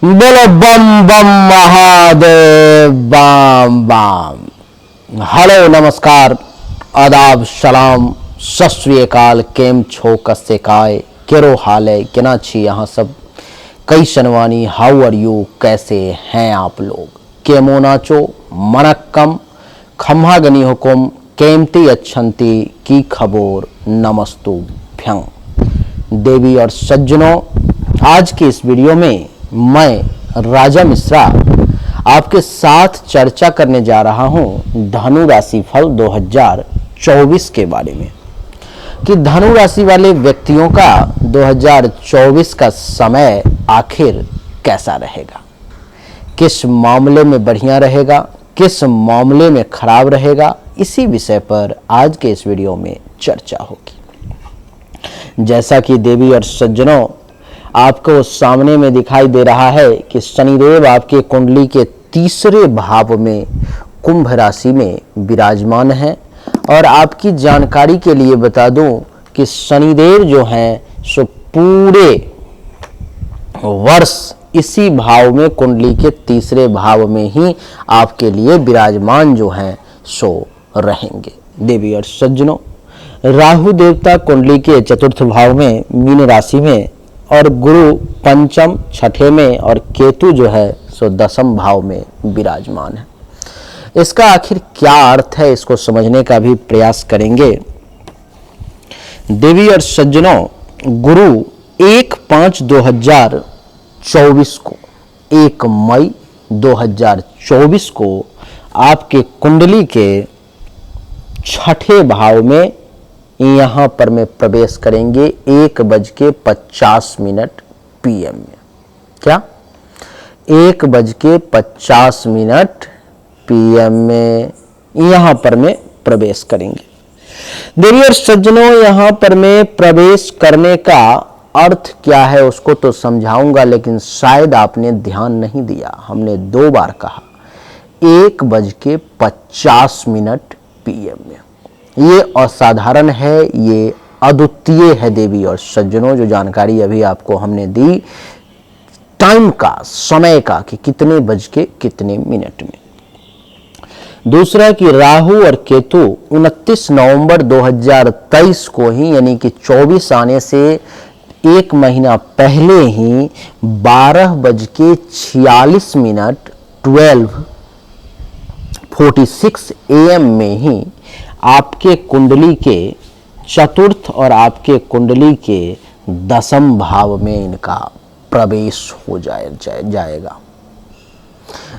बोलो बम बम महादेव बम बम। हेलो नमस्कार आदाब सलाम सत श्री अकाल। केम छो कस्से काय केरो हाल है केना छी यहाँ सब कई शनवानी हाउ आर यू कैसे हैं आप लोग केमो नाचो मनक्कम खम्हा गनी हुकुम केमती अच्छंती की खबोर नमस्तु भ्यंग। देवी और सज्जनों, आज के इस वीडियो में मैं राजा मिश्रा आपके साथ चर्चा करने जा रहा हूं धनु राशि फल 2024 के बारे में कि धनु राशि वाले व्यक्तियों का 2024 का समय आखिर कैसा रहेगा, किस मामले में बढ़िया रहेगा, किस मामले में खराब रहेगा। इसी विषय पर आज के इस वीडियो में चर्चा होगी। जैसा कि देवी और सज्जनों आपको सामने में दिखाई दे रहा है कि शनिदेव आपके कुंडली के तीसरे भाव में कुंभ राशि में विराजमान है। और आपकी जानकारी के लिए बता दूं कि शनिदेव जो हैं सो पूरे वर्ष इसी भाव में कुंडली के तीसरे भाव में ही आपके लिए विराजमान जो हैं सो रहेंगे। देवी और सज्जनों, राहु देवता कुंडली के चतुर्थ भाव में मीन राशि में और गुरु पंचम छठे में और केतु जो है सो दसम भाव में विराजमान है। इसका आखिर क्या अर्थ है, इसको समझने का भी प्रयास करेंगे। देवी और सज्जनों, गुरु 1/5/2024 को 1 मई 2024 को आपके कुंडली के छठे भाव में यहाँ पर में प्रवेश करेंगे 1:50 PM में। क्या 1:50 PM में यहाँ पर में प्रवेश करेंगे। देवी और सज्जनों, यहाँ पर में प्रवेश करने का अर्थ क्या है उसको तो समझाऊंगा, लेकिन शायद आपने ध्यान नहीं दिया। हमने 2 बार कहा 1:50 PM में। ये असाधारण है, ये अद्वितीय है देवी और सज्जनों। जो जानकारी अभी आपको हमने दी टाइम का, समय का कि कितने बज के कितने मिनट में। दूसरा कि राहु और केतु 29 नवंबर 2023 को ही, यानी कि 24 आने से 1 महीना पहले ही 12:46 12:46 AM में ही आपके कुंडली के चतुर्थ और आपके कुंडली के दसम भाव में इनका प्रवेश हो जाएगा।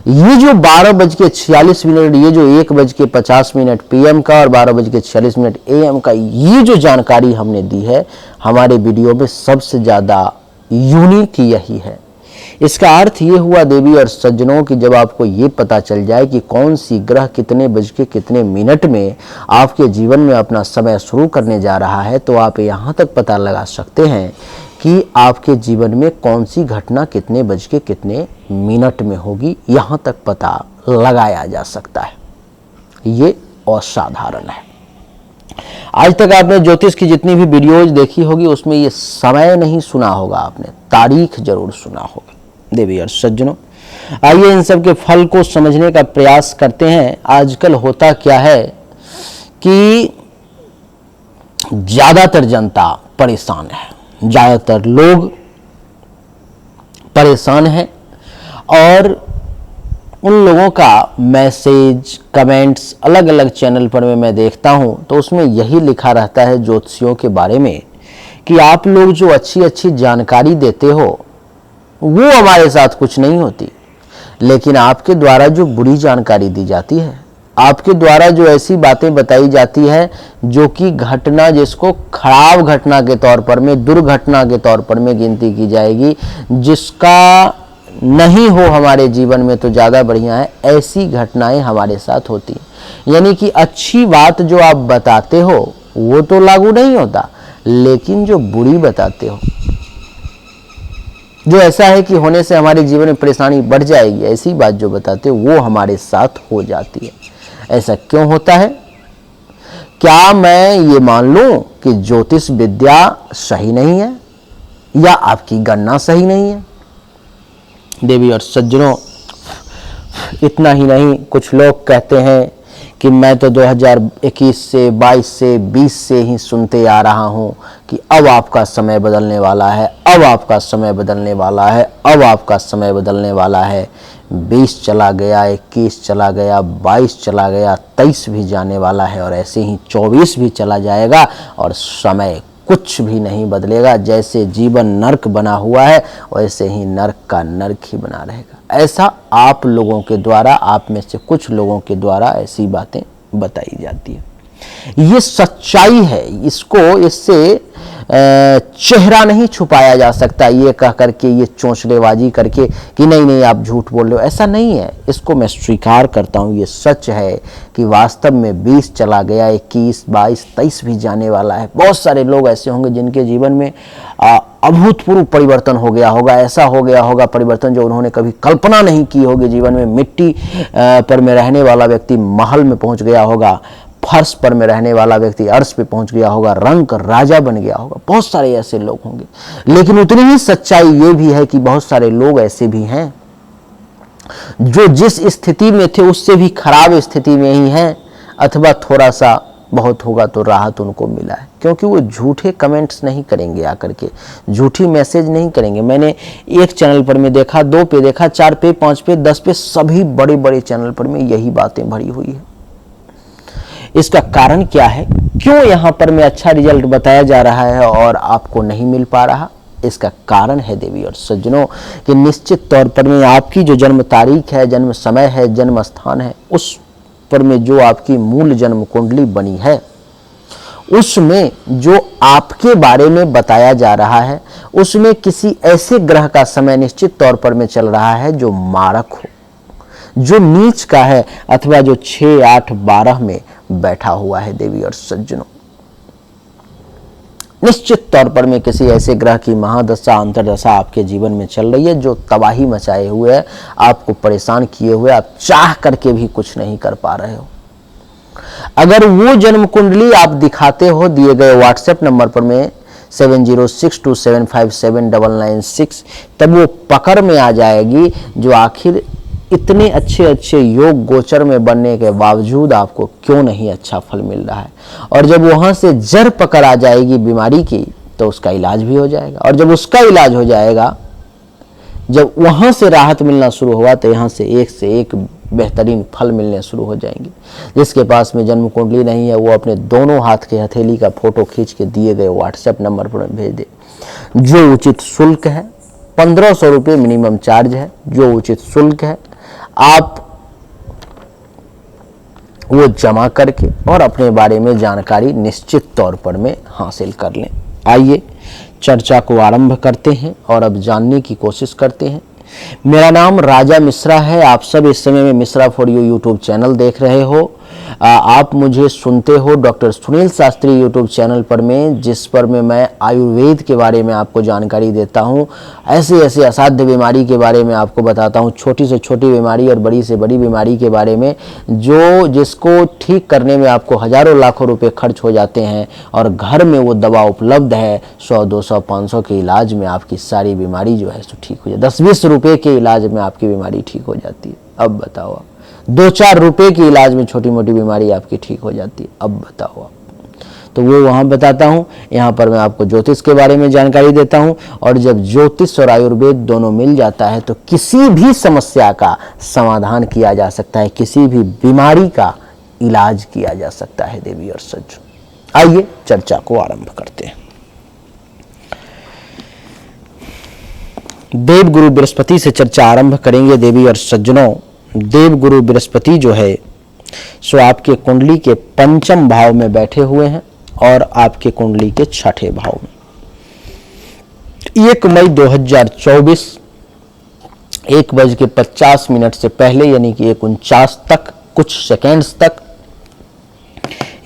ये जो 12:46, ये जो 1:50 PM का और 12:46 AM का, ये जो जानकारी हमने दी है हमारे वीडियो में सबसे ज्यादा यूनिक यही है। इसका अर्थ ये हुआ देवी और सज्जनों कि जब आपको ये पता चल जाए कि कौन सी ग्रह कितने बज के कितने मिनट में आपके जीवन में अपना समय शुरू करने जा रहा है, तो आप यहाँ तक पता लगा सकते हैं कि आपके जीवन में कौन सी घटना कितने बज के कितने मिनट में होगी। यहाँ तक पता लगाया जा सकता है। ये असाधारण है। आज तक आपने ज्योतिष की जितनी भी वीडियोज देखी होगी उसमें ये समय नहीं सुना होगा, आपने तारीख जरूर सुना होगा। देवी और सज्जनों, आइए इन सब के फल को समझने का प्रयास करते हैं। आजकल होता क्या है कि ज्यादातर जनता परेशान है, ज्यादातर लोग परेशान हैं और उन लोगों का मैसेज कमेंट्स अलग अलग चैनल पर मैं देखता हूं तो उसमें यही लिखा रहता है ज्योतिषियों के बारे में कि आप लोग जो अच्छी अच्छी जानकारी देते हो वो हमारे साथ कुछ नहीं होती, लेकिन आपके द्वारा जो बुरी जानकारी दी जाती है, आपके द्वारा जो ऐसी बातें बताई जाती है जो कि घटना जिसको खराब घटना के तौर पर में, दुर्घटना के तौर पर में गिनती की जाएगी, जिसका नहीं हो हमारे जीवन में तो ज़्यादा बढ़िया है, ऐसी घटनाएं हमारे साथ होती हैं। यानी कि अच्छी बात जो आप बताते हो वो तो लागू नहीं होता, लेकिन जो बुरी बताते हो, जो ऐसा है कि होने से हमारे जीवन में परेशानी बढ़ जाएगी, ऐसी बात जो बताते हो वो हमारे साथ हो जाती है। ऐसा क्यों होता है? क्या मैं ये मान लूं कि ज्योतिष विद्या सही नहीं है या आपकी गणना सही नहीं है? देवी और सज्जनों, इतना ही नहीं, कुछ लोग कहते हैं कि मैं तो 2021 से 22 से 20 से ही सुनते आ रहा हूं कि अब आपका समय बदलने वाला है, अब आपका समय बदलने वाला है, अब आपका समय बदलने वाला है। 20 चला गया, 21 चला गया, 22 चला गया, 23 भी जाने वाला है और ऐसे ही 24 भी चला जाएगा और समय कुछ भी नहीं बदलेगा। जैसे जीवन नर्क बना हुआ है वैसे ही नर्क का नर्क ही बना रहेगा। ऐसा आप लोगों के द्वारा, आप में से कुछ लोगों के द्वारा ऐसी बातें बताई जाती है। ये सच्चाई है, इससे चेहरा नहीं छुपाया जा सकता ये कह करके, ये चोंचलेबाजी करके कि नहीं नहीं आप झूठ बोल रहे हो। ऐसा नहीं है, इसको मैं स्वीकार करता हूँ। ये सच है कि वास्तव में 20 चला गया, 21, 22, 23 भी जाने वाला है। बहुत सारे लोग ऐसे होंगे जिनके जीवन में अभूतपूर्व परिवर्तन हो गया होगा, ऐसा हो गया होगा परिवर्तन जो उन्होंने कभी कल्पना नहीं की होगी। जीवन में मिट्टी पर में रहने वाला व्यक्ति महल में पहुंच गया होगा, फर्श पर में रहने वाला व्यक्ति अर्श पे पहुंच गया होगा, रंग का राजा बन गया होगा। बहुत सारे ऐसे लोग होंगे, लेकिन उतनी ही सच्चाई ये भी है कि बहुत सारे लोग ऐसे भी हैं जो जिस स्थिति में थे उससे भी खराब स्थिति में ही हैं, अथवा थोड़ा सा बहुत होगा तो राहत उनको मिला है, क्योंकि वो झूठे कमेंट्स नहीं करेंगे, आकर के झूठी मैसेज नहीं करेंगे। मैंने एक चैनल पर में देखा, 2 पे देखा, 4 पे, 5 पे, 10 पे, सभी बड़े बड़े चैनल पर में यही बातें भरी हुई है। इसका कारण क्या है? क्यों यहाँ पर में अच्छा रिजल्ट बताया जा रहा है और आपको नहीं मिल पा रहा? इसका कारण है देवी और सज्जनों कि निश्चित तौर पर में आपकी जो जन्म तारीख है, जन्म समय है, जन्म स्थान है, उस पर में जो आपकी मूल जन्म कुंडली बनी है, उसमें जो आपके बारे में बताया जा रहा है, उसमें किसी ऐसे ग्रह का समय निश्चित तौर पर में चल रहा है जो मारक हो, जो नीच का है, अथवा जो 6, 8, 12 में बैठा हुआ है। देवी और सज्जनों, निश्चित तौर पर में किसी ऐसे ग्रह की महादशा, अंतरदशा आपके जीवन में चल रही है जो तबाही मचाए हुए है, आपको परेशान किए हुए, आप चाह करके भी कुछ नहीं कर पा रहे हो। अगर वो जन्म कुंडली आप दिखाते हो दिए गए व्हाट्सएप नंबर पर में 7062757996, तब वो पकड़ में आ जाएगी जो आखिर इतने अच्छे अच्छे योग गोचर में बनने के बावजूद आपको क्यों नहीं अच्छा फल मिल रहा है। और जब वहां से जड़ पकड़ आ जाएगी बीमारी की, तो उसका इलाज भी हो जाएगा। और जब उसका इलाज हो जाएगा, जब वहां से राहत मिलना शुरू हुआ, तो यहाँ से एक बेहतरीन फल मिलने शुरू हो जाएंगे। जिसके पास में जन्म कुंडली नहीं है, वो अपने दोनों हाथ के हथेली का फोटो खींच के दिए गए व्हाट्सएप नंबर पर भेज दे। जो उचित शुल्क है, 1500 रुपये मिनिमम चार्ज है, जो उचित शुल्क है आप वो जमा करके और अपने बारे में जानकारी निश्चित तौर पर में हासिल कर लें। आइए चर्चा को आरंभ करते हैं और अब जानने की कोशिश करते हैं। मेरा नाम राजा मिश्रा है। आप सब इस समय में Mishra for you YouTube channel देख रहे हो। आप मुझे सुनते हो doctor Sunil Shastri YouTube channel पर में, जिस पर में मैं आयुर्वेद के बारे में आपको जानकारी देता हूं। ऐसे ऐसे असाध्य बीमारी के बारे में आपको बताता हूं, छोटी से छोटी बीमारी और बड़ी से बड़ी बीमारी के बारे में, जिसको ठीक करने में आपको हजारों लाखों रुपए खर्च हो जाते हैं और घर में वो दवा उपलब्ध है। 100, 200, 500 के इलाज में आपकी सारी बीमारी जो है सो ठीक हो जाती है। 10-20 रुपए के इलाज में आपकी बीमारी ठीक हो जाती है। अब बताओ आप, 2-4 रुपए के इलाज में छोटी मोटी बीमारी आपकी ठीक हो जाती है। अब बताओ आप, तो वो वहाँ बताता हूँ। यहाँ पर मैं आपको ज्योतिष के बारे में जानकारी देता हूँ। और जब ज्योतिष और आयुर्वेद दोनों मिल जाता है तो किसी भी समस्या का समाधान किया जा सकता है, किसी भी बीमारी का इलाज किया जा सकता है। देवी और सज्जनों, आइए चर्चा को आरंभ करते हैं। देव गुरु बृहस्पति से चर्चा आरंभ करेंगे। देवी और सज्जनों, देव गुरु बृहस्पति जो है सो आपके कुंडली के 5वें भाव में बैठे हुए हैं और आपके कुंडली के 6ठे भाव में। 1 मई 2024 1:50 से पहले, यानी कि 1:49 तक, कुछ सेकेंड्स तक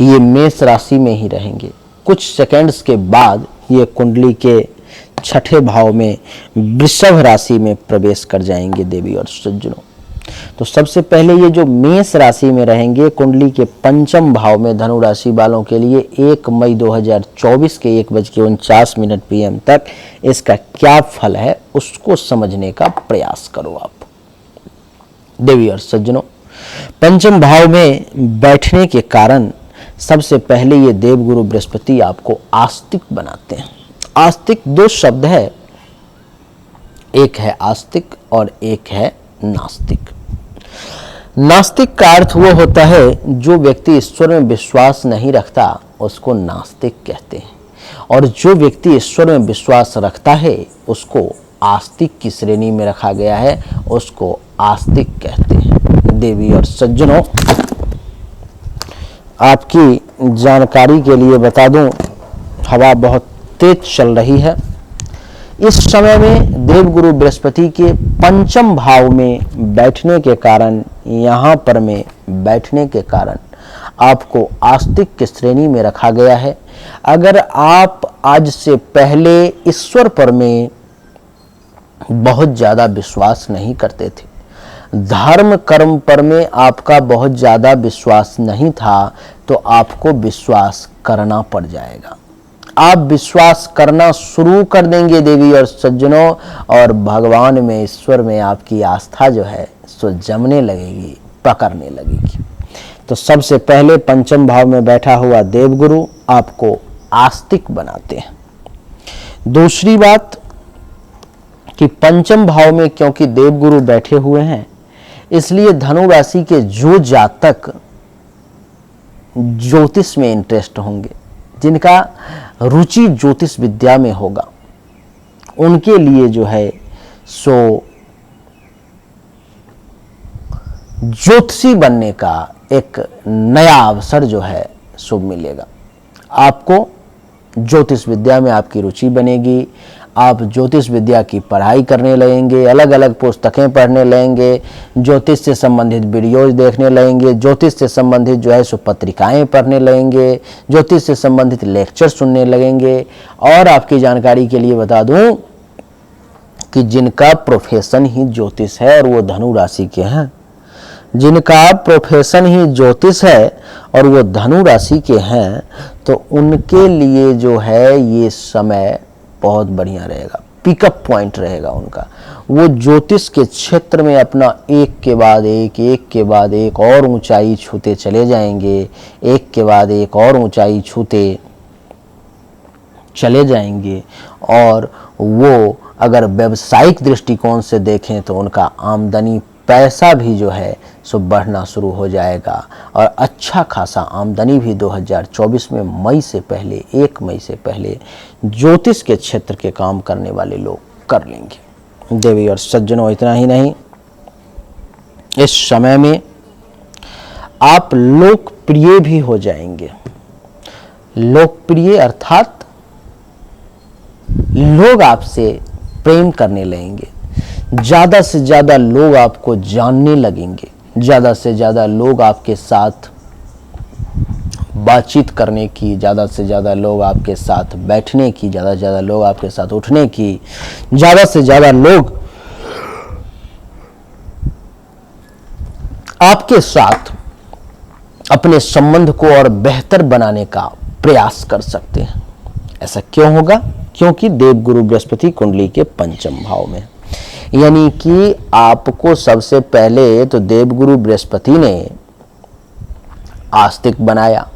ये मेष राशि में ही रहेंगे। कुछ सेकेंड्स के बाद ये कुंडली के 6ठे भाव में वृषभ राशि में प्रवेश कर जाएंगे। देवी और सज्जनों, तो सबसे पहले ये जो मेष राशि में रहेंगे, कुंडली के पंचम भाव में धनु राशि वालों के लिए 1 मई 2024 के 1:49 PM तक इसका क्या फल है उसको समझने का प्रयास करो आप। देवी और सज्जनों, पंचम भाव में बैठने के कारण सबसे पहले ये देवगुरु बृहस्पति आपको आस्तिक बनाते हैं। आस्तिक दो शब्द है, एक है आस्तिक और एक है नास्तिक। नास्तिक का अर्थ वो होता है जो व्यक्ति ईश्वर में विश्वास नहीं रखता उसको नास्तिक कहते हैं, और जो व्यक्ति ईश्वर में विश्वास रखता है उसको आस्तिक की श्रेणी में रखा गया है, उसको आस्तिक कहते हैं। देवी और सज्जनों, आपकी जानकारी के लिए बता दूं, हवा बहुत तेज चल रही है। इस समय में देवगुरु बृहस्पति के पंचम भाव में बैठने के कारण, यहाँ पर में बैठने के कारण आपको आस्तिक की श्रेणी में रखा गया है। अगर आप आज से पहले ईश्वर पर में बहुत ज़्यादा विश्वास नहीं करते थे, धर्म कर्म पर में आपका बहुत ज़्यादा विश्वास नहीं था, तो आपको विश्वास करना पड़ जाएगा। आप विश्वास करना शुरू कर देंगे देवी और सज्जनों, और भगवान में, ईश्वर में आपकी आस्था जो है सो जमने लगेगी, पकड़ने लगेगी। तो सबसे पहले पंचम भाव में बैठा हुआ देवगुरु आपको आस्तिक बनाते हैं। दूसरी बात कि पंचम भाव में क्योंकि देवगुरु बैठे हुए हैं, इसलिए धनु राशि के जो जातक ज्योतिष में इंटरेस्ट होंगे, जिनका रुचि ज्योतिष विद्या में होगा, उनके लिए जो है सो ज्योतिषी बनने का एक नया अवसर जो है सो मिलेगा। आपको ज्योतिष विद्या में आपकी रुचि बनेगी, आप ज्योतिष विद्या की पढ़ाई करने लगेंगे, अलग अलग पुस्तकें पढ़ने लगेंगे, ज्योतिष से संबंधित वीडियोज देखने लगेंगे, ज्योतिष से संबंधित जो है सो पत्रिकाएं पढ़ने लगेंगे, ज्योतिष से संबंधित लेक्चर सुनने लगेंगे। और आपकी जानकारी के लिए बता दूं कि जिनका प्रोफेशन ही ज्योतिष है और वो धनु राशि के हैं, जिनका प्रोफेशन ही ज्योतिष है और वो धनु राशि के हैं, तो उनके लिए जो है ये समय बहुत बढ़िया रहेगा, पिकअप पॉइंट रहेगा उनका। वो ज्योतिष के क्षेत्र में अपना एक के बाद एक और ऊंचाई छूते चले जाएंगे, एक के बाद एक और ऊंचाई छूते चले जाएंगे। और वो अगर व्यावसायिक दृष्टिकोण से देखें तो उनका आमदनी, पैसा भी जो है सो बढ़ना शुरू हो जाएगा, और अच्छा खासा आमदनी भी 2024 में 1 मई से पहले ज्योतिष के क्षेत्र के काम करने वाले लोग कर लेंगे। देवी और सज्जनों, इतना ही नहीं, इस समय में आप लोकप्रिय भी हो जाएंगे। लोकप्रिय अर्थात लोग आपसे प्रेम करने लगेंगे, ज़्यादा से ज़्यादा लोग आपको जानने लगेंगे, ज़्यादा से ज़्यादा लोग आपके साथ बातचीत करने की, ज़्यादा से ज़्यादा लोग आपके साथ बैठने की, ज़्यादा से ज़्यादा लोग आपके साथ उठने की, ज़्यादा से ज़्यादा लोग आपके साथ अपने संबंध को और बेहतर बनाने का प्रयास कर सकते हैं। ऐसा क्यों होगा? क्योंकि देवगुरु बृहस्पति कुंडली के पंचम भाव में, यानी कि आपको सबसे पहले तो देवगुरु बृहस्पति ने आस्तिक बनाया,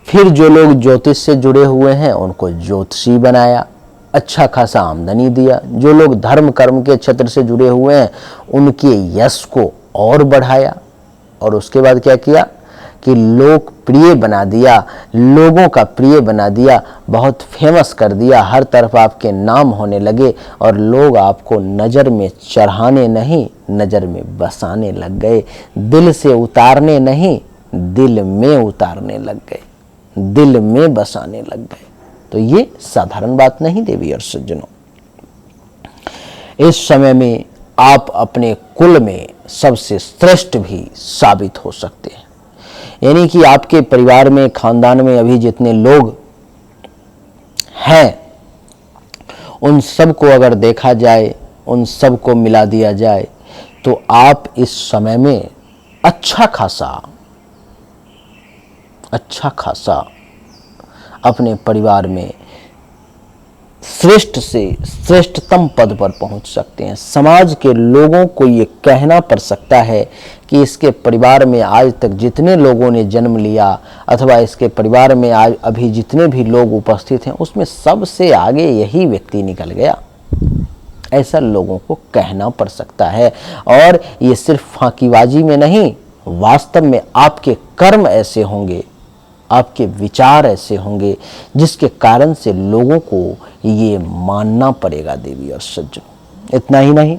फिर जो लोग ज्योतिष से जुड़े हुए हैं उनको ज्योतिषी बनाया, अच्छा खासा आमदनी दिया। जो लोग धर्म कर्म के क्षेत्र से जुड़े हुए हैं उनके यश को और बढ़ाया, और उसके बाद क्या किया कि लोकप्रिय बना दिया, लोगों का प्रिय बना दिया, बहुत फेमस कर दिया, हर तरफ आपके नाम होने लगे और लोग आपको नज़र में चढ़ाने नहीं, नज़र में बसाने लग गए। दिल से उतारने नहीं, दिल में उतारने लग गए, दिल में बसाने लग गए। तो ये साधारण बात नहीं देवी और सज्जनों। इस समय में आप अपने कुल में सबसे श्रेष्ठ भी साबित हो सकते हैं, यानी कि आपके परिवार में, खानदान में अभी जितने लोग हैं उन सब को अगर देखा जाए, उन सब को मिला दिया जाए तो आप इस समय में अच्छा खासा अपने परिवार में श्रेष्ठ से श्रेष्ठतम पद पर पहुंच सकते हैं। समाज के लोगों को ये कहना पड़ सकता है कि इसके परिवार में आज तक जितने लोगों ने जन्म लिया अथवा इसके परिवार में आज अभी जितने भी लोग उपस्थित हैं उसमें सबसे आगे यही व्यक्ति निकल गया, ऐसा लोगों को कहना पड़ सकता है। और ये सिर्फ फांकीबाजी में नहीं, वास्तव में आपके कर्म ऐसे होंगे, आपके विचार ऐसे होंगे जिसके कारण से लोगों को ये मानना पड़ेगा देवी और सज्जनों। इतना ही नहीं,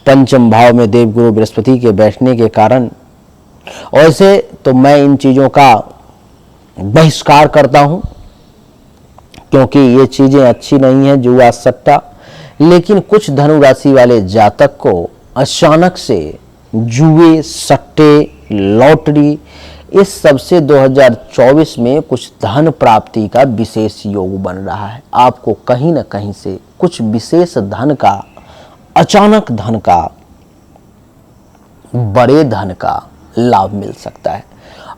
पंचम भाव में देवगुरु बृहस्पति के बैठने के कारण, वैसे तो मैं इन चीजों का बहिष्कार करता हूं क्योंकि ये चीजें अच्छी नहीं है, जुआ सट्टा, लेकिन कुछ धनु राशि वाले जातक को अचानक से जुए, सट्टे, लॉटरी, इस सब से 2024 में कुछ धन प्राप्ति का विशेष योग बन रहा है। आपको कहीं ना कहीं से कुछ विशेष धन का, अचानक धन का, बड़े धन का लाभ मिल सकता है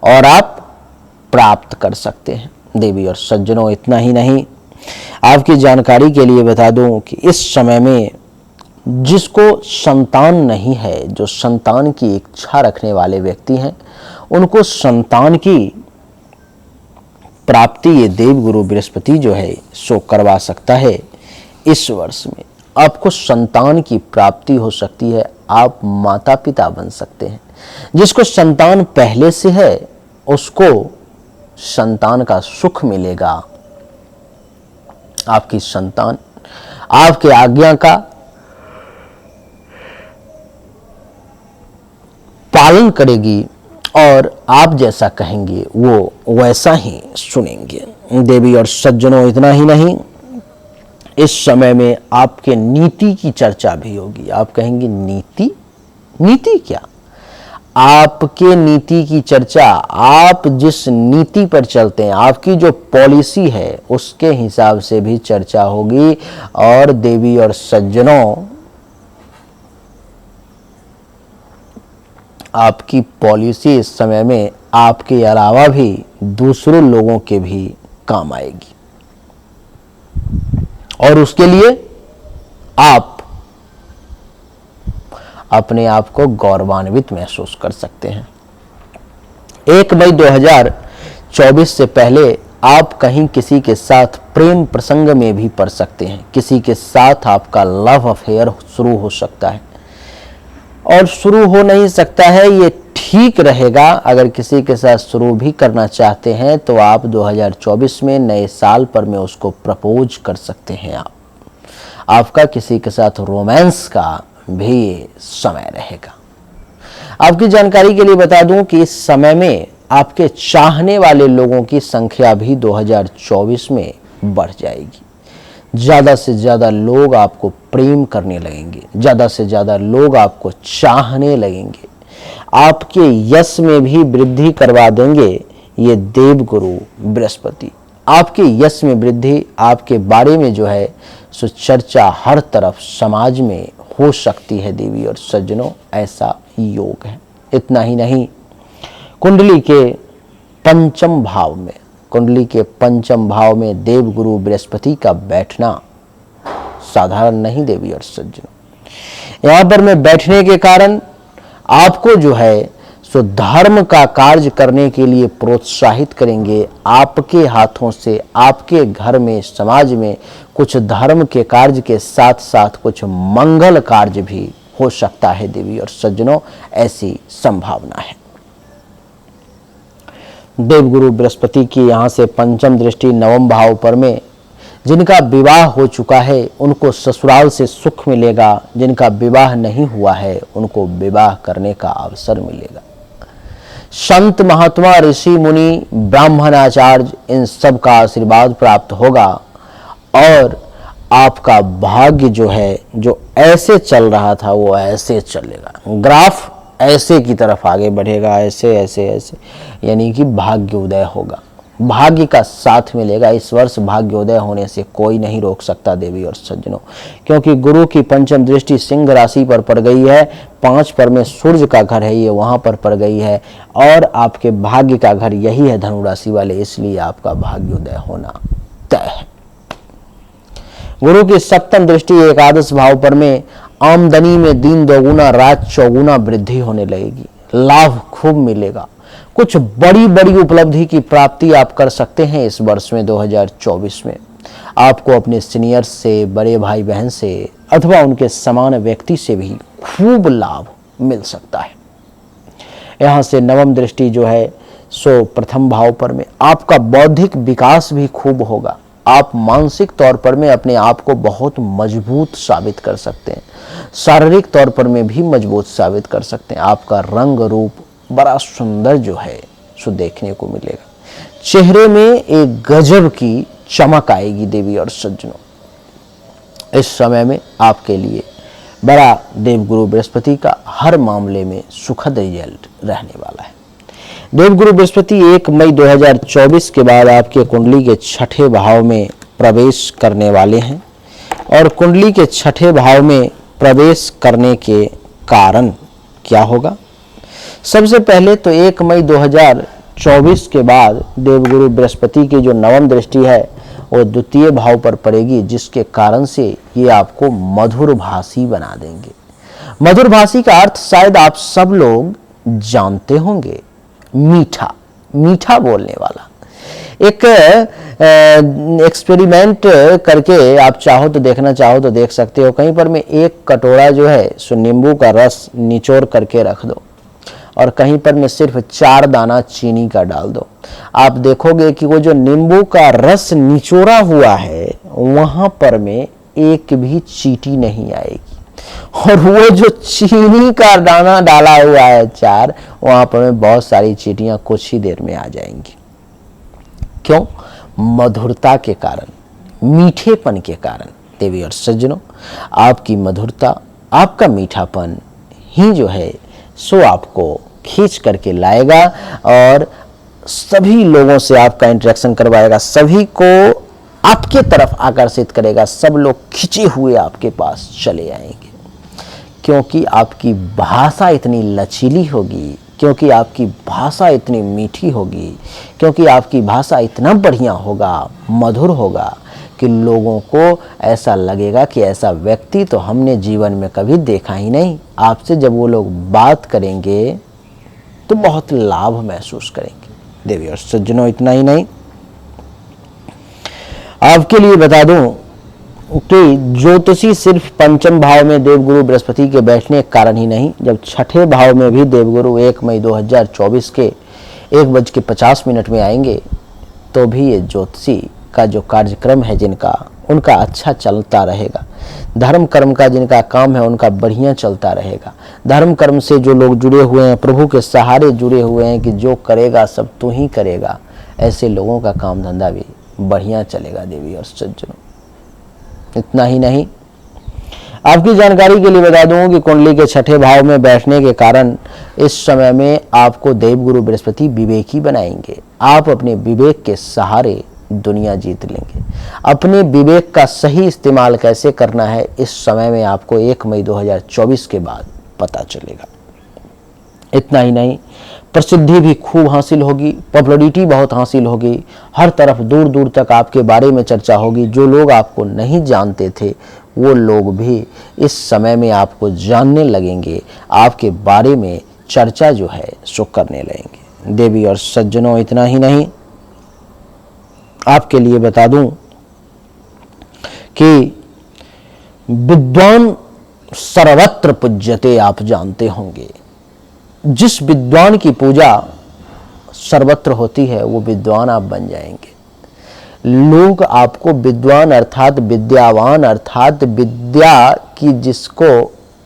और आप प्राप्त कर सकते हैं देवी और सज्जनों। इतना ही नहीं, आपकी जानकारी के लिए बता दूं कि इस समय में जिसको संतान नहीं है, जो संतान की इच्छा रखने वाले व्यक्ति हैं, उनको संतान की प्राप्ति ये देवगुरु बृहस्पति जो है सो करवा सकता है। इस वर्ष में आपको संतान की प्राप्ति हो सकती है, आप माता पिता बन सकते हैं। जिसको संतान पहले से है उसको संतान का सुख मिलेगा। आपकी संतान आपके आज्ञा का पालन करेगी और आप जैसा कहेंगे वो वैसा ही सुनेंगे देवी और सज्जनों। इतना ही नहीं, इस समय में आपके नीति की चर्चा भी होगी। आप कहेंगे नीति, नीति क्या? आपके नीति की चर्चा, आप जिस नीति पर चलते हैं, आपकी जो पॉलिसी है उसके हिसाब से भी चर्चा होगी। और देवी और सज्जनों, आपकी पॉलिसी इस समय में आपके अलावा भी दूसरे लोगों के भी काम आएगी और उसके लिए आप अपने आप को गौरवान्वित महसूस कर सकते हैं। 1 मई 2024 से पहले आप कहीं किसी के साथ प्रेम प्रसंग में भी पड़ सकते हैं। किसी के साथ आपका लव अफेयर शुरू हो सकता है और शुरू हो नहीं सकता है, ये ठीक रहेगा। अगर किसी के साथ शुरू भी करना चाहते हैं तो आप 2024 में नए साल पर में उसको प्रपोज कर सकते हैं। आपका किसी के साथ रोमांस का भी समय रहेगा। आपकी जानकारी के लिए बता दूं कि इस समय में आपके चाहने वाले लोगों की संख्या भी 2024 में बढ़ जाएगी। ज़्यादा से ज़्यादा लोग आपको प्रेम करने लगेंगे, ज़्यादा से ज़्यादा लोग आपको चाहने लगेंगे, आपके यश में भी वृद्धि करवा देंगे ये देवगुरु बृहस्पति। आपके यश में वृद्धि, आपके बारे में जो है सो चर्चा हर तरफ समाज में हो सकती है देवी और सज्जनों, ऐसा योग है। इतना ही नहीं, कुंडली के पंचम भाव में देवगुरु बृहस्पति का बैठना साधारण नहीं देवी और सज्जनों। यहाँ पर में बैठने के कारण आपको जो है सो धर्म का कार्य करने के लिए प्रोत्साहित करेंगे। आपके हाथों से आपके घर में, समाज में कुछ धर्म के कार्य के साथ साथ कुछ मंगल कार्य भी हो सकता है देवी और सज्जनों, ऐसी संभावना है। देवगुरु बृहस्पति की यहाँ से पंचम दृष्टि नवम भाव पर में, जिनका विवाह हो चुका है उनको ससुराल से सुख मिलेगा, जिनका विवाह नहीं हुआ है उनको विवाह करने का अवसर मिलेगा। संत महात्मा, ऋषि मुनि, ब्राह्मण आचार्य, इन सब का आशीर्वाद प्राप्त होगा और आपका भाग्य जो है, जो ऐसे चल रहा था वो ऐसे चलेगा। ग्राफ ऐसे की तरफ आगे बढ़ेगा, ऐसे ऐसे ऐसे, यानी कि भाग्य उदय होगा। भाग्य का साथ मिलेगा। इस वर्ष भाग्योदय होने से कोई नहीं रोक सकता देवी और सज्जनों, क्योंकि गुरु की पंचम दृष्टि सिंह राशि पर पड़ गई है। 5 पर में सूर्य का घर है, ये वहां पर पड़ गई है, और आपके भाग्य का घर यही है धनु राशि वाले, इसलिए आपका भाग्योदय होना तय है। गुरु की सप्तम दृष्टि एकादश भाव पर में आमदनी में दिन दोगुना रात चौगुना वृद्धि होने लगेगी, लाभ खूब मिलेगा। कुछ बड़ी बड़ी उपलब्धि की प्राप्ति आप कर सकते हैं इस वर्ष में 2024 में। आपको अपने सीनियर्स से, बड़े भाई बहन से अथवा उनके समान व्यक्ति से भी खूब लाभ मिल सकता है। यहाँ से नवम दृष्टि जो है सो प्रथम भाव पर में आपका बौद्धिक विकास भी खूब होगा। आप मानसिक तौर पर में अपने आप को बहुत मजबूत साबित कर सकते हैं, शारीरिक तौर पर में भी मजबूत साबित कर सकते हैं। आपका रंग रूप बड़ा सुंदर जो है सो देखने को मिलेगा। चेहरे में एक गजब की चमक आएगी देवी और सज्जनों। इस समय में आपके लिए बड़ा देवगुरु बृहस्पति का हर मामले में सुखद रिजल्ट रहने वाला है। देवगुरु बृहस्पति 1 मई 2024 के बाद आपके कुंडली के छठे भाव में प्रवेश करने वाले हैं, और कुंडली के छठे भाव में प्रवेश करने के कारण क्या होगा? सबसे पहले तो 1 मई 2024 के बाद देवगुरु बृहस्पति की जो नवम दृष्टि है वो द्वितीय भाव पर पड़ेगी, जिसके कारण से ये आपको मधुर भाषी बना देंगे। मधुर भाषी का अर्थ शायद आप सब लोग जानते होंगे, मीठा, मीठा बोलने वाला। एक एक्सपेरिमेंट करके आप चाहो तो देखना चाहो तो देख सकते हो। कहीं पर में एक कटोरा जो है सो नींबू का रस निचोड़ करके रख दो, और कहीं पर में सिर्फ 4 दाना चीनी का डाल दो। आप देखोगे कि वो जो नींबू का रस निचोड़ा हुआ है वहां पर में एक भी चींटी नहीं आएगी, और वो जो चीनी का दाना डाला हुआ है 4, वहां पर में बहुत सारी चींटियां कुछ ही देर में आ जाएंगी। क्यों? मधुरता के कारण, मीठेपन के कारण। देवी और सज्जनों, आपकी मधुरता, आपका मीठापन ही जो है सो आपको खींच करके लाएगा और सभी लोगों से आपका इंटरेक्शन करवाएगा, सभी को आपके तरफ आकर्षित करेगा। सब लोग खिंचे हुए आपके पास चले आएंगे, क्योंकि आपकी भाषा इतनी लचीली होगी, क्योंकि आपकी भाषा इतनी मीठी होगी, क्योंकि आपकी भाषा इतना बढ़िया होगा, मधुर होगा कि लोगों को ऐसा लगेगा कि ऐसा व्यक्ति तो हमने जीवन में कभी देखा ही नहीं। आपसे जब वो लोग बात करेंगे तो बहुत लाभ महसूस करेंगे। देवी और सज्जनों, इतना ही नहीं, आपके लिए बता दूं कि ज्योतिषी सिर्फ पंचम भाव में देवगुरु बृहस्पति के बैठने के कारण ही नहीं, जब छठे भाव में भी देवगुरु 1 मई 2024 के 1:50 में आएंगे तो भी ये ज्योतिषी का जो कार्यक्रम है जिनका, उनका अच्छा चलता रहेगा। धर्म कर्म का जिनका काम है उनका बढ़िया चलता रहेगा। धर्म कर्म से जो लोग जुड़े हुए हैं, प्रभु के सहारे जुड़े हुए हैं कि जो करेगा सब तू ही करेगा, ऐसे लोगों का काम धंधा भी बढ़िया चलेगा। देवी और सज्जनों, इतना ही नहीं, आपकी जानकारी के लिए बता दूं कि कुंडली के छठे भाव में बैठने के कारण इस समय में आपको देवगुरु बृहस्पति विवेकी बनाएंगे। आप अपने विवेक के सहारे दुनिया जीत लेंगे। अपने विवेक का सही इस्तेमाल कैसे करना है इस समय में आपको 1 मई 2024 के बाद पता चलेगा। इतना ही नहीं, प्रसिद्धि भी खूब हासिल होगी, पॉपुलैरिटी बहुत हासिल होगी, हर तरफ दूर दूर तक आपके बारे में चर्चा होगी। जो लोग आपको नहीं जानते थे वो लोग भी इस समय में आपको जानने लगेंगे, आपके बारे में चर्चा जो है सो करने लगेंगे। देवी और सज्जनों, इतना ही नहीं, आपके लिए बता दूं कि विद्वान सर्वत्र पूज्यते, आप जानते होंगे। जिस विद्वान की पूजा सर्वत्र होती है वो विद्वान आप बन जाएंगे। लोग आपको विद्वान अर्थात विद्यावान अर्थात विद्या की जिसको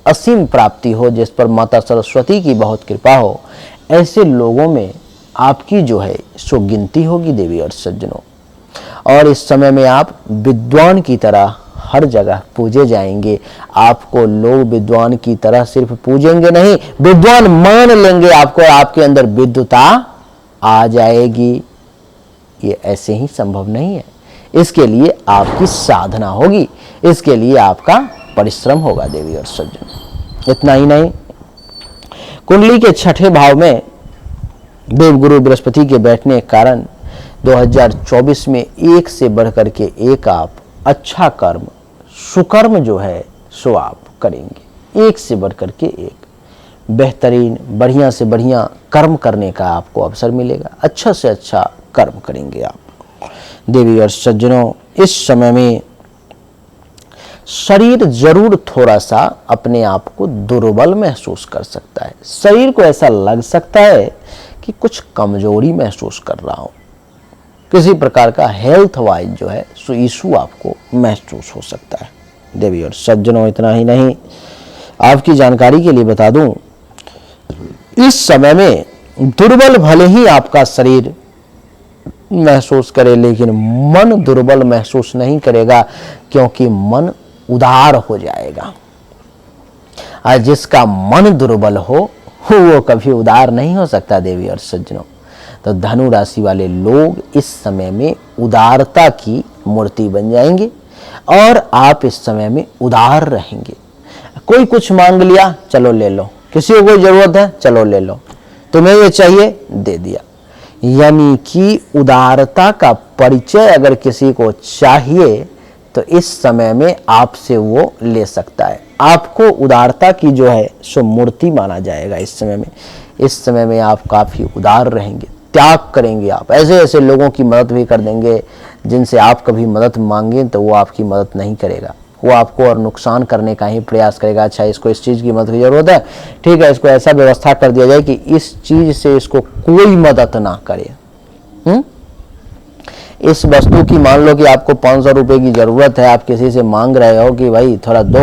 असीम प्राप्ति हो, जिस पर माता सरस्वती की बहुत कृपा हो, ऐसे लोगों में आपकी जो है सो गिनती होगी। देवी और सज्जनों, और इस समय में आप विद्वान की तरह हर जगह पूजे जाएंगे। आपको लोग विद्वान की तरह सिर्फ पूजेंगे नहीं, विद्वान मान लेंगे आपको। आपके अंदर विद्वता आ जाएगी। ये ऐसे ही संभव नहीं है। इसके लिए आपकी साधना होगी, इसके लिए आपका परिश्रम होगा देवी और सज्जन। इतना ही नहीं, कुंडली के छठे भाव में देवगुरु बृहस्पति के बैठने के कारण 2024 में एक से बढ़कर के एक आप अच्छा कर्म, सुकर्म जो है सो आप करेंगे। एक से बढ़कर के एक बेहतरीन, बढ़िया से बढ़िया कर्म करने का आपको अवसर मिलेगा। अच्छा से अच्छा कर्म करेंगे आप। देवी और सज्जनों, इस समय में शरीर जरूर थोड़ा सा अपने आप को दुर्बल महसूस कर सकता है। शरीर को ऐसा लग सकता है कि कुछ कमजोरी महसूस कर रहा हूं, किसी प्रकार का हेल्थ वाइज जो है सो इशू आपको महसूस हो सकता है। देवी और सज्जनों, इतना ही नहीं, आपकी जानकारी के लिए बता दूं, इस समय में दुर्बल भले ही आपका शरीर महसूस करे, लेकिन मन दुर्बल महसूस नहीं करेगा, क्योंकि मन उदार हो जाएगा। और जिसका मन दुर्बल हो वो कभी उदार नहीं हो सकता देवी और सज्जनों। तो धनु राशि वाले लोग इस समय में उदारता की मूर्ति बन जाएंगे और आप इस समय में उदार रहेंगे। कोई कुछ मांग लिया, चलो ले लो, किसी को कोई जरूरत है, चलो ले लो, तुम्हें ये चाहिए, दे दिया। यानी कि उदारता का परिचय अगर किसी को चाहिए तो इस समय में आपसे वो ले सकता है। आपको उदारता की जो है सो मूर्ति माना जाएगा इस समय में। इस समय में आप काफी उदार रहेंगे, त्याग करेंगे। आप ऐसे ऐसे लोगों की मदद भी कर देंगे जिनसे आप कभी मदद मांगे तो वो आपकी मदद नहीं करेगा, वो आपको और नुकसान करने का ही प्रयास करेगा। अच्छा, इसको इस चीज़ की मदद की जरूरत है, ठीक है, इसको ऐसा व्यवस्था कर दिया जाए कि इस चीज़ से इसको कोई मदद ना करे। इस वस्तु की मान लो कि आपको 500 रुपये की ज़रूरत है, आप किसी से मांग रहे हो कि भाई थोड़ा दो,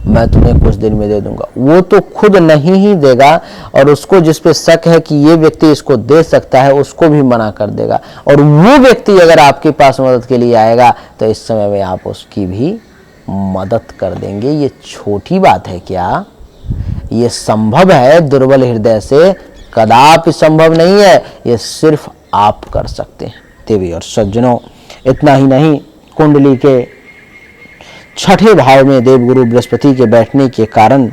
मैं तुम्हें कुछ दिन में दे दूंगा, वो तो खुद नहीं ही देगा और उसको जिस पे शक है कि ये व्यक्ति इसको दे सकता है उसको भी मना कर देगा। और वो व्यक्ति अगर आपके पास मदद के लिए आएगा तो इस समय में आप उसकी भी मदद कर देंगे। ये छोटी बात है क्या? ये संभव है, दुर्बल हृदय से कदापि संभव नहीं है, ये सिर्फ आप कर सकते हैं देवी और सज्जनों। इतना ही नहीं, कुंडली के छठे भाव में देवगुरु बृहस्पति के बैठने के कारण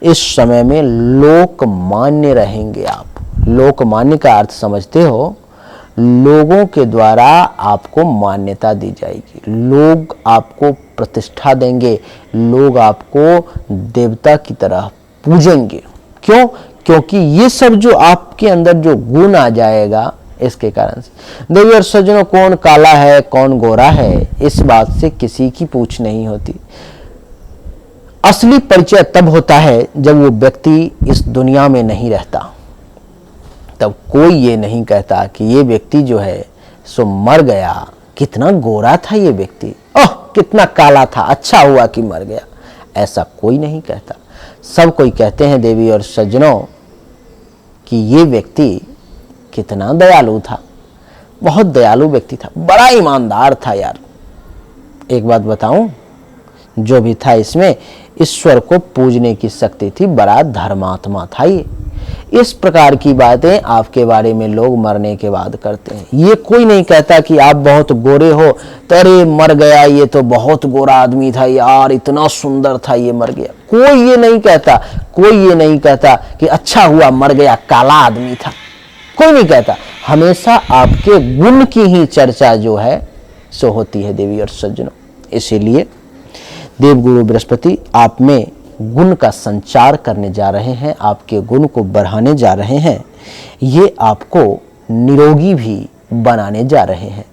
इस समय में लोकमान्य रहेंगे आप। लोकमान्य का अर्थ समझते हो? लोगों के द्वारा आपको मान्यता दी जाएगी, लोग आपको प्रतिष्ठा देंगे, लोग आपको देवता की तरह पूजेंगे। क्यों? क्योंकि ये सब जो आपके अंदर जो गुण आ जाएगा इसके कारण से। देवी और सज्जनों, कौन काला है कौन गोरा है इस बात से किसी की पूछ नहीं होती। असली परिचय तब होता है जब वो व्यक्ति इस दुनिया में नहीं रहता। तब कोई ये नहीं कहता कि ये व्यक्ति जो है सो मर गया, कितना गोरा था ये व्यक्ति, ओह कितना काला था, अच्छा हुआ कि मर गया, ऐसा कोई नहीं कहता। सब कोई कहते हैं देवी और सज्जनों कि ये व्यक्ति कितना दयालु था, बहुत दयालु व्यक्ति था, बड़ा ईमानदार था यार। एक बात बताऊं, जो भी था इसमें ईश्वर को पूजने की शक्ति थी, बड़ा धर्मात्मा था ये। इस प्रकार की बातें आपके बारे में लोग मरने के बाद करते हैं। ये कोई नहीं कहता कि आप बहुत गोरे हो तो अरे मर गया, ये तो बहुत गोरा आदमी था यार, इतना सुंदर था ये मर गया। कोई ये नहीं कहता, कोई ये नहीं कहता कि अच्छा हुआ मर गया, काला आदमी था, कोई नहीं कहता। हमेशा आपके गुण की ही चर्चा जो है सो होती है देवी और सज्जनों। इसीलिए देवगुरु बृहस्पति आप में गुण का संचार करने जा रहे हैं, आपके गुण को बढ़ाने जा रहे हैं, ये आपको निरोगी भी बनाने जा रहे हैं।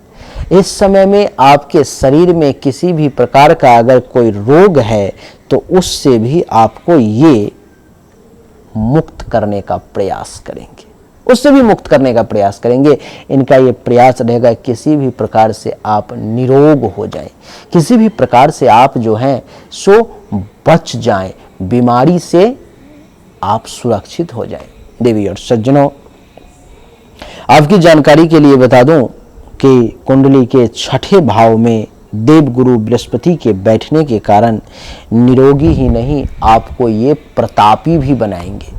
इस समय में आपके शरीर में किसी भी प्रकार का अगर कोई रोग है तो उससे भी आपको ये मुक्त करने का प्रयास करेंगे, उससे भी मुक्त करने का प्रयास करेंगे। इनका ये प्रयास रहेगा किसी भी प्रकार से आप निरोग हो जाएं, किसी भी प्रकार से आप जो हैं सो बच जाएं, बीमारी से आप सुरक्षित हो जाएं। देवी और सज्जनों, आपकी जानकारी के लिए बता दूं कि कुंडली के छठे भाव में देवगुरु बृहस्पति के बैठने के कारण निरोगी ही नहीं, आपको ये प्रतापी भी बनाएंगे।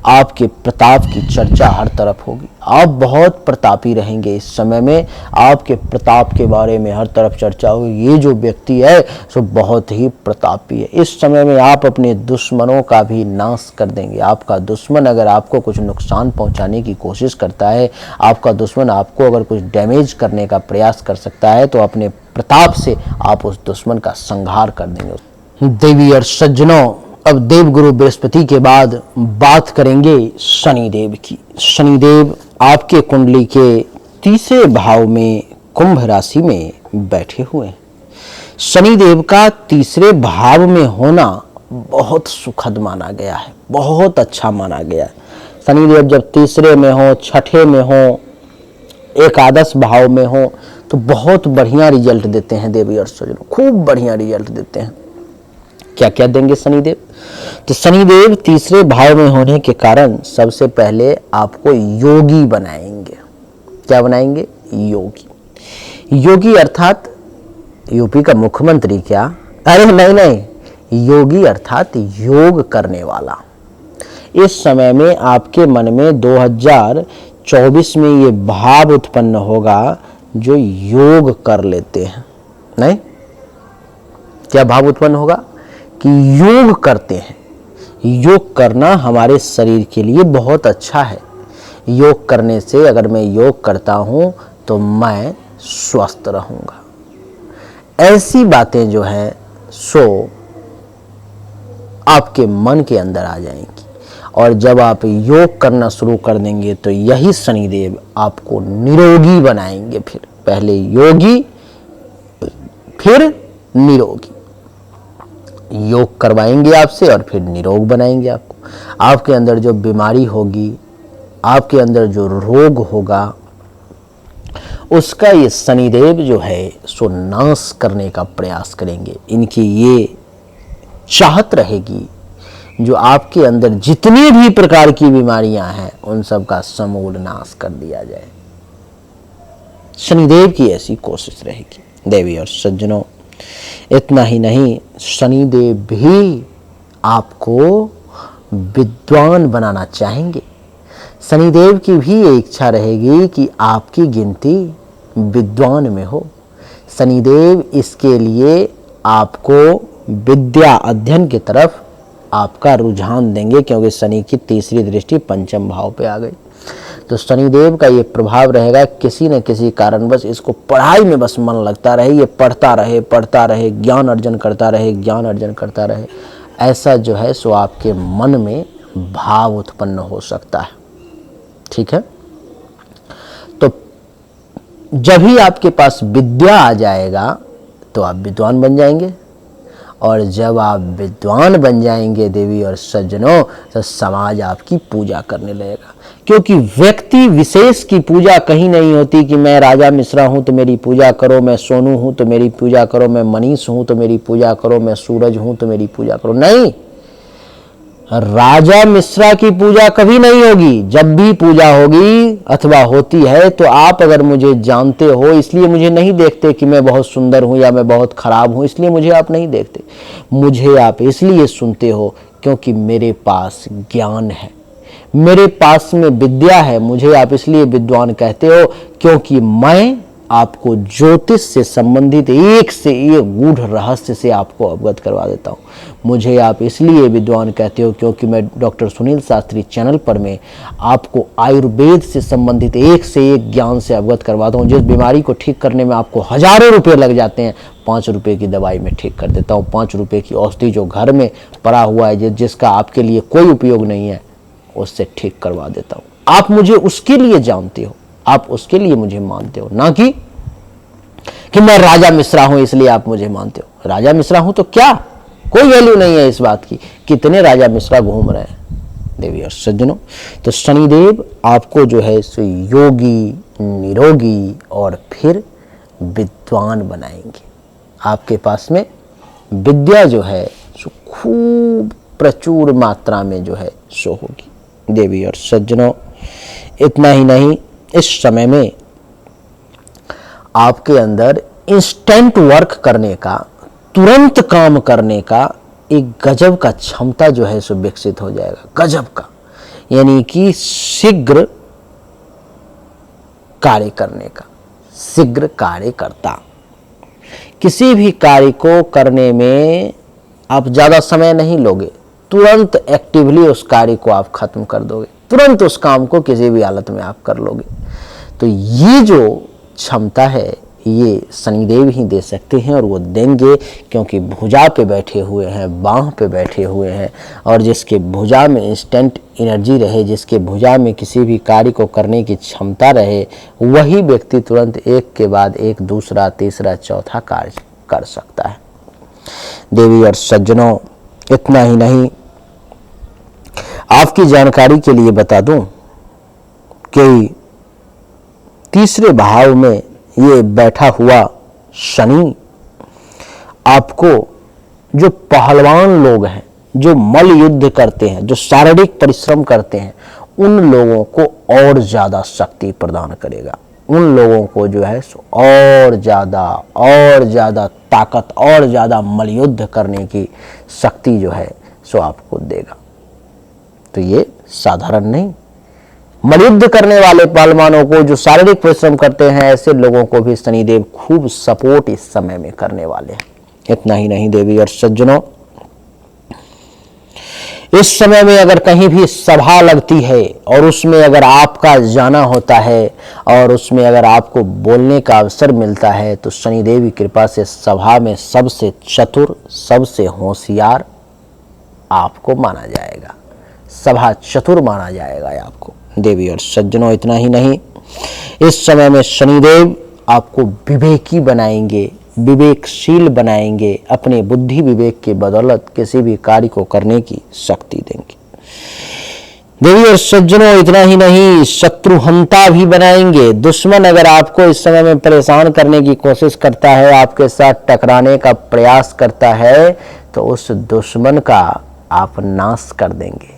आपके प्रताप की चर्चा हर तरफ होगी। आप बहुत प्रतापी रहेंगे इस समय में, आपके प्रताप के बारे में हर तरफ चर्चा होगी। ये जो व्यक्ति है सो बहुत ही प्रतापी है। इस समय में आप अपने दुश्मनों का भी नाश कर देंगे। आपका दुश्मन अगर आपको कुछ नुकसान पहुंचाने की कोशिश करता है, आपका दुश्मन आपको अगर कुछ डैमेज करने का प्रयास कर सकता है, तो अपने प्रताप से आप उस दुश्मन का संहार कर देंगे। देवी और सज्जनों, अब देवगुरु बृहस्पति के बाद बात करेंगे शनिदेव की। शनिदेव आपके कुंडली के तीसरे भाव में कुंभ राशि में बैठे हुए हैं। शनिदेव का तीसरे भाव में होना बहुत सुखद माना गया है, बहुत अच्छा माना गया है। शनिदेव जब तीसरे में हो, छठे में हो, एकादश भाव में हो, तो बहुत बढ़िया रिजल्ट देते हैं देवी और सज्जनों, खूब बढ़िया रिजल्ट देते हैं। क्या क्या देंगे शनिदेव? तो शनिदेव तीसरे भाव में होने के कारण सबसे पहले आपको योगी बनाएंगे। क्या बनाएंगे? योगी। योगी अर्थात यूपी का मुख्यमंत्री क्या? अरे नहीं, योगी अर्थात योग करने वाला। इस समय में आपके मन में 2024 में ये भाव उत्पन्न होगा जो योग कर लेते हैं। नहीं, क्या भाव उत्पन्न होगा? कि योग करते हैं। योग करना हमारे शरीर के लिए बहुत अच्छा है। योग करने से, अगर मैं योग करता हूं तो मैं स्वस्थ रहूंगा। ऐसी बातें जो हैं सो आपके मन के अंदर आ जाएंगी, और जब आप योग करना शुरू कर देंगे तो यही शनिदेव आपको निरोगी बनाएंगे। फिर पहले योगी, फिर निरोगी। योग करवाएंगे आपसे और फिर निरोग बनाएंगे आपको। आपके अंदर जो बीमारी होगी, आपके अंदर जो रोग होगा, उसका ये शनिदेव जो है सो नाश करने का प्रयास करेंगे। इनकी ये चाहत रहेगी जो आपके अंदर जितनी भी प्रकार की बीमारियां हैं उन सब का समूल नाश कर दिया जाए। शनिदेव की ऐसी कोशिश रहेगी। देवी और सज्जनों, इतना ही नहीं, शनिदेव भी आपको विद्वान बनाना चाहेंगे। शनिदेव की भी ये इच्छा रहेगी कि आपकी गिनती विद्वान में हो। शनिदेव इसके लिए आपको विद्या अध्ययन की तरफ आपका रुझान देंगे, क्योंकि शनि की तीसरी दृष्टि पंचम भाव पे आ गई। तो शनिदेव का ये प्रभाव रहेगा, किसी न किसी कारणवश इसको पढ़ाई में बस मन लगता रहे, ये पढ़ता रहे, ज्ञान अर्जन करता रहे। ऐसा जो है सो आपके मन में भाव उत्पन्न हो सकता है। ठीक है, तो जब ही आपके पास विद्या आ जाएगा तो आप विद्वान बन जाएंगे, और जब आप विद्वान बन जाएंगे देवी और सज्जनों, तो समाज आपकी पूजा करने लगेगा। क्योंकि व्यक्ति विशेष की पूजा कहीं नहीं होती कि मैं राजा मिश्रा हूं तो मेरी पूजा करो, मैं सोनू हूं तो मेरी पूजा करो, मैं मनीष हूं तो मेरी पूजा करो, मैं सूरज हूं तो मेरी पूजा करो। नहीं, राजा मिश्रा की पूजा कभी नहीं होगी। जब भी पूजा होगी अथवा होती है तो आप अगर मुझे जानते हो, इसलिए मुझे नहीं देखते कि मैं बहुत सुंदर हूं या मैं बहुत खराब हूं, इसलिए मुझे आप नहीं देखते। मुझे आप इसलिए सुनते हो क्योंकि मेरे पास ज्ञान है, मेरे पास में विद्या है। मुझे आप इसलिए विद्वान कहते हो क्योंकि मैं आपको ज्योतिष से संबंधित एक से एक गूढ़ रहस्य से आपको अवगत करवा देता हूँ। मुझे आप इसलिए विद्वान कहते हो क्योंकि मैं डॉक्टर सुनील शास्त्री चैनल पर मैं आपको आयुर्वेद से संबंधित एक से एक ज्ञान से अवगत करवाता हूँ। जिस बीमारी को ठीक करने में आपको हजारों रुपये लग जाते हैं, 5 रुपये की दवाई में ठीक कर देता हूँ। 5 रुपये की औषधि जो घर में पड़ा हुआ है, जिसका आपके लिए कोई उपयोग नहीं है, उससे ठीक करवा देता हूँ। आप मुझे उसके लिए जानते हो, आप उसके लिए मुझे मानते हो, ना कि मैं राजा मिश्रा हूं इसलिए आप मुझे मानते हो। राजा मिश्रा हूं तो क्या, कोई वैल्यू नहीं है इस बात की। कितने राजा मिश्रा घूम रहे हैं देवी और सज्जनों। तो शनिदेव आपको जो है सो योगी, निरोगी और फिर विद्वान बनाएंगे। आपके पास में विद्या जो है सो खूब प्रचुर मात्रा में जो है सो होगी। देवी और सज्जनों, इतना ही नहीं, इस समय में आपके अंदर इंस्टेंट वर्क करने का, तुरंत काम करने का एक गजब का क्षमता जो है सो विकसित हो जाएगा। गजब का, यानी कि शीघ्र कार्य करने का, शीघ्र कार्य करता। किसी भी कार्य को करने में आप ज़्यादा समय नहीं लोगे, तुरंत एक्टिवली उस कार्य को आप खत्म कर दोगे, तुरंत उस काम को किसी भी हालत में आप कर लोगे। तो ये जो क्षमता है ये शनिदेव ही दे सकते हैं, और वो देंगे क्योंकि भुजा पे बैठे हुए हैं, बाह पे बैठे हुए हैं। और जिसके भुजा में इंस्टेंट एनर्जी रहे, जिसके भुजा में किसी भी कार्य को करने की क्षमता रहे, वही व्यक्ति तुरंत एक के बाद एक दूसरा, तीसरा, चौथा कार्य कर सकता है। देवी और सज्जनों, इतना ही नहीं, आपकी जानकारी के लिए बता दूं कि तीसरे भाव में ये बैठा हुआ शनि आपको, जो पहलवान लोग हैं, जो मल युद्ध करते हैं, जो शारीरिक परिश्रम करते हैं, उन लोगों को और ज़्यादा शक्ति प्रदान करेगा। उन लोगों को जो है और ज़्यादा ताकत, और ज़्यादा मल युद्ध करने की शक्ति जो है सो आपको देगा। तो ये साधारण नहीं, मलयुद्ध करने वाले पहलवानों को, जो शारीरिक परिश्रम करते हैं, ऐसे लोगों को भी शनिदेव खूब सपोर्ट इस समय में करने वाले हैं। इतना ही नहीं देवी और सज्जनों, इस समय में अगर कहीं भी सभा लगती है और उसमें अगर आपका जाना होता है और उसमें अगर आपको बोलने का अवसर मिलता है, तो शनिदेव की कृपा से सभा में सबसे चतुर, सबसे होशियार आपको माना जाएगा, सभा चतुर माना जाएगा आपको। देवी और सज्जनों, इतना ही नहीं, इस समय में शनिदेव आपको विवेकी बनाएंगे, विवेकशील बनाएंगे, अपने बुद्धि विवेक के बदौलत किसी भी कार्य को करने की शक्ति देंगे। देवी और सज्जनों, इतना ही नहीं, शत्रुहंता भी बनाएंगे। दुश्मन अगर आपको इस समय में परेशान करने की कोशिश करता है, आपके साथ टकराने का प्रयास करता है, तो उस दुश्मन का आप नाश कर देंगे,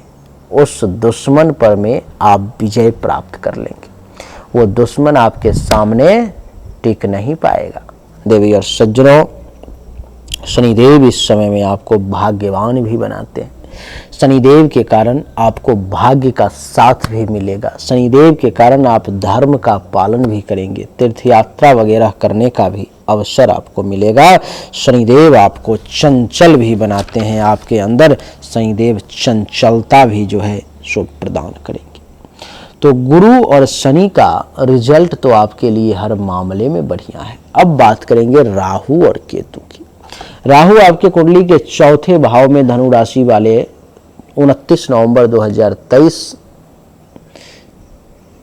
उस दुश्मन पर में आप विजय प्राप्त कर लेंगे। वो दुश्मन आपके सामने टिक नहीं पाएगा। देवी और सज्जनों, शनिदेव इस समय में आपको भाग्यवान भी बनाते हैं। शनिदेव के कारण आपको भाग्य का साथ भी मिलेगा। शनिदेव के कारण आप धर्म का पालन भी करेंगे, तीर्थ यात्रा वगैरह करने का भी अवसर आपको मिलेगा। शनिदेव आपको चंचल भी बनाते हैं, आपके अंदर शनिदेव चंचलता भी जो है सो प्रदान करेंगे। तो गुरु और शनि का रिजल्ट तो आपके लिए हर मामले में बढ़िया है। अब बात करेंगे राहु और केतु की। राहु आपके कुंडली के चौथे भाव में धनु राशि वाले 29 नवंबर 2023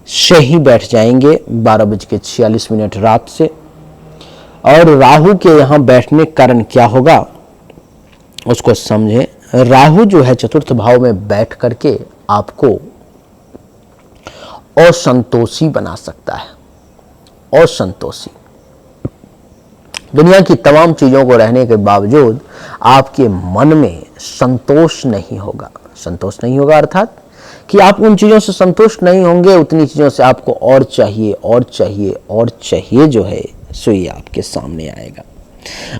से ही बैठ जाएंगे 12:46 रात से। और राहु के यहाँ बैठने के कारण क्या होगा उसको समझें। राहु जो है चतुर्थ भाव में बैठ करके आपको असंतोषी बना सकता है। असंतोषी, दुनिया की तमाम चीजों को रहने के बावजूद आपके मन में संतोष नहीं होगा। संतोष नहीं होगा अर्थात कि आप उन चीजों से संतुष्ट नहीं होंगे, उतनी चीजों से आपको और चाहिए और चाहिए और चाहिए जो है सो ये आपके सामने आएगा।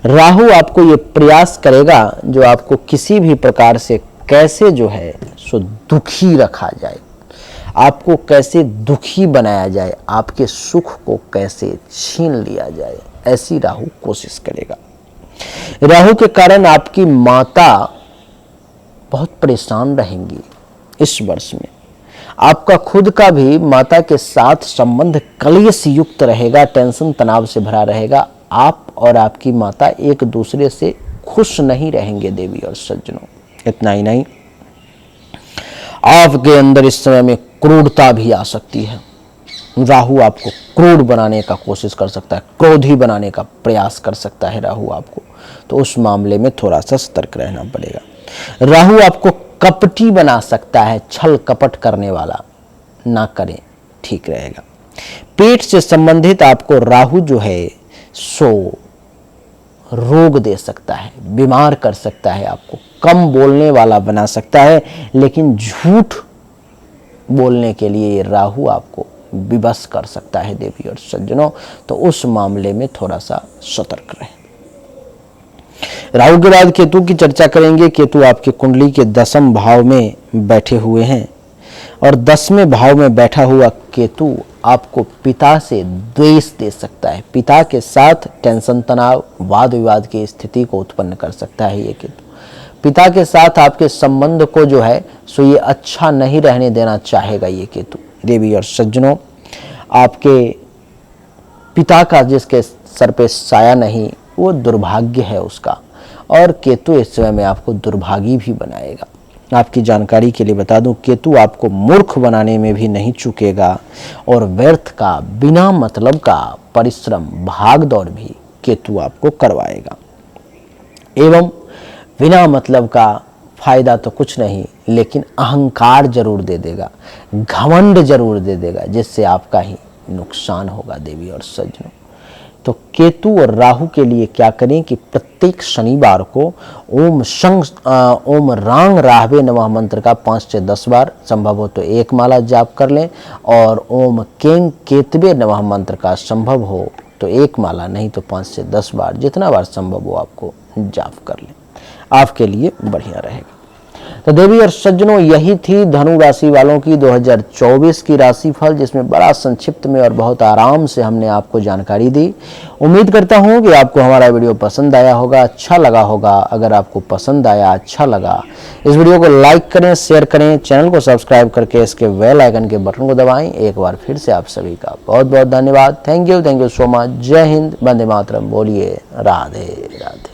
राहु आपको ये प्रयास करेगा जो आपको किसी भी प्रकार से कैसे जो है सो दुखी रखा जाए, आपको कैसे दुखी बनाया जाए, आपके सुख को कैसे छीन लिया जाए, ऐसी राहु कोशिश करेगा। राहु के कारण आपकी माता बहुत परेशान रहेंगी इस वर्ष में। आपका खुद का भी माता के साथ संबंध कलेश युक्त रहेगा, टेंशन तनाव से भरा रहेगा। आप और आपकी माता एक दूसरे से खुश नहीं रहेंगे देवी और सज्जनों। इतना ही नहीं, आपके अंदर इस समय में क्रूरता भी आ सकती है। राहु आपको क्रूर बनाने का कोशिश कर सकता है, क्रोधी बनाने का प्रयास कर सकता है राहु आपको। तो उस मामले में थोड़ा सा सतर्क रहना पड़ेगा। राहु आपको कपटी बना सकता है, छल कपट करने वाला ना करें, ठीक रहेगा। पेट से संबंधित आपको राहु जो है सो रोग दे सकता है, बीमार कर सकता है, आपको कम बोलने वाला बना सकता है, लेकिन झूठ बोलने के लिए राहु आपको विवश कर सकता है देवी और सज्जनों। तो उस मामले में थोड़ा सा सतर्क रहें। राहु के बाद केतु की चर्चा करेंगे। केतु आपके कुंडली के 10वें भाव में बैठे हुए हैं और 10वें भाव में बैठा हुआ केतु आपको पिता से द्वेष दे सकता है। पिता के साथ टेंशन, तनाव, वाद विवाद की स्थिति को उत्पन्न कर सकता है ये केतु। पिता के साथ आपके संबंध को जो है सो ये अच्छा नहीं रहने देना चाहेगा ये केतु। देवी और सज्जनों, आपके पिता का जिसके सर पे साया नहीं वो दुर्भाग्य है उसका, और केतु इस समय में आपको दुर्भागी भी बनाएगा। आपकी जानकारी के लिए बता दूं, केतु आपको मूर्ख बनाने में भी नहीं चूकेगा, और व्यर्थ का, बिना मतलब का परिश्रम, भाग दौड़ भी केतु आपको करवाएगा। एवं बिना मतलब का फायदा तो कुछ नहीं, लेकिन अहंकार जरूर दे देगा, घमंड जरूर दे देगा, जिससे आपका ही नुकसान होगा। देवी और सज्जनों, तो केतु और राहु के लिए क्या करें कि प्रत्येक शनिवार को ओम रांग राहवे नमः मंत्र का 5 से 10 बार, संभव हो तो 1 माला जाप कर लें, और ओम कें केतवे नमः मंत्र का संभव हो तो 1 माला, नहीं तो 5 से 10 बार, जितना बार संभव हो आपको जाप कर लें, आपके लिए बढ़िया रहेगा। तो देवी और सज्जनों, यही थी धनु राशि वालों की 2024 की राशिफल, जिसमें बड़ा संक्षिप्त में और बहुत आराम से हमने आपको जानकारी दी। उम्मीद करता हूं कि आपको हमारा वीडियो पसंद आया होगा, अच्छा लगा होगा। अगर आपको पसंद आया, अच्छा लगा, इस वीडियो को लाइक करें, शेयर करें, चैनल को सब्सक्राइब करके इसके बेल आइकन के बटन को दबाएं। एक बार फिर से आप सभी का बहुत बहुत धन्यवाद। Thank you so much. जय हिंद, वंदे मातरम। बोलिए राधे राधे।